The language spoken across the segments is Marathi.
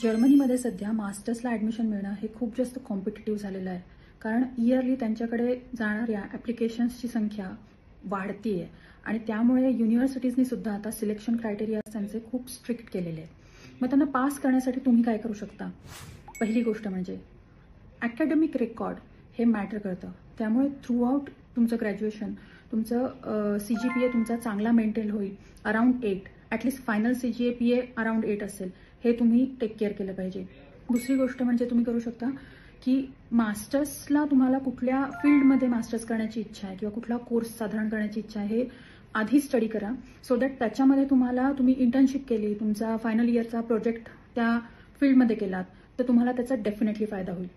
जर्मनीमध्ये सध्या मास्टर्सला ॲडमिशन मिळणं हे खूप जास्त कॉम्पिटिटिव्ह झालेलं आहे. कारण इयरली त्यांच्याकडे जाणाऱ्या ॲप्लिकेशन्सची संख्या वाढती आहे आणि त्यामुळे युनिव्हर्सिटीजनी सुद्धा आता सिलेक्शन क्रायटेरिया त्यांचे खूप स्ट्रिक्ट केलेले आहेत. मग त्यांना पास करण्यासाठी तुम्ही काय करू शकता? पहिली गोष्ट म्हणजे ॲकॅडमिक रेकॉर्ड हे मॅटर करतं. त्यामुळे थ्रूआउट तुमचं ग्रॅज्युएशन तुमचं CGPA तुमचा चांगला मेंटेन होईल. Around 8 at least final CGPA around 8 असेल. हे तुम्ही टेक केअर केलं पाहिजे. दुसरी गोष्ट म्हणजे तुम्ही करू शकता की मास्टर्सला तुम्हाला कुठल्या फील्डमध्ये मास्टर्स करण्याची इच्छा आहे किंवा कुठला कोर्स साधारण करण्याची इच्छा आहे हे आधी स्टडी करा. सो दॅट त्याच्यामध्ये तुम्ही इंटर्नशिप केली, तुमचा फायनल इयरचा प्रोजेक्ट त्या फील्डमध्ये केलात तर तुम्हाला त्याचा डेफिनेटली फायदा होईल.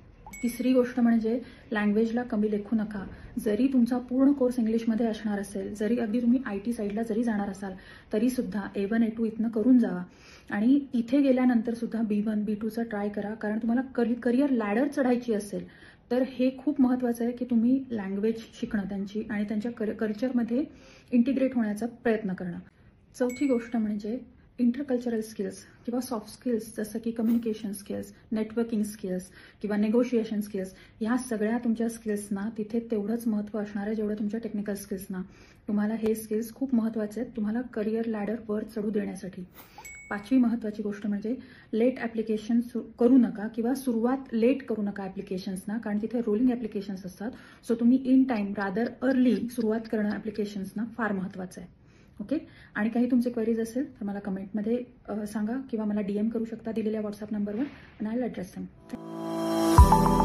तिसरी गोष्ट म्हणजे लँग्वेजला कमी लेखू नका. जरी तुमचा पूर्ण कोर्स इंग्लिशमध्ये असणार असेल, जरी अगदी तुम्ही IT साईडला जरी जाणार असाल तरी सुद्धा A1 A2 इथनं करून जावा आणि इथे गेल्यानंतर सुद्धा B1 B2चा ट्राय करा. कारण तुम्हाला करिअर लॅडर चढायची असेल तर हे खूप महत्त्वाचं आहे की तुम्ही लँग्वेज शिकणं त्यांची आणि त्यांच्या कल्चरमध्ये इंटिग्रेट होण्याचा प्रयत्न करणं. चौथी गोष्ट म्हणजे इंटरकल्चरल स्किल्स किंवा सॉफ्ट स्किल्स जसं की कम्युनिकेशन स्किल्स, नेटवर्किंग स्किल्स किंवा नेगोशिएशन स्किल्स, ह्या सगळ्या तुमच्या स्किल्सना तिथे तेवढंच महत्त्व असणार आहे जेवढं तुमच्या टेक्निकल स्किल्सना. तुम्हाला हे स्किल्स खूप महत्त्वाचे आहेत तुम्हाला करिअर लॅडर वर चढू देण्यासाठी. पाचवी महत्त्वाची गोष्ट म्हणजे लेट ॲप्लिकेशन करू नका किंवा सुरुवात लेट करू नका ॲप्लिकेशन्सना. कारण तिथे रोलिंग ॲप्लिकेशन्स असतात. सो तुम्ही इन टाईम रादर अर्ली सुरुवात करणं ॲप्लिकेशन्सना फार महत्त्वाचं आहे. ओके. आणि काही तुमचे क्वेरीज असेल तर मला कमेंटमध्ये सांगा किंवा मला DM करू शकता दिलेल्या व्हॉट्सअप नंबरवर आणि आय विल ॲड्रेस देम.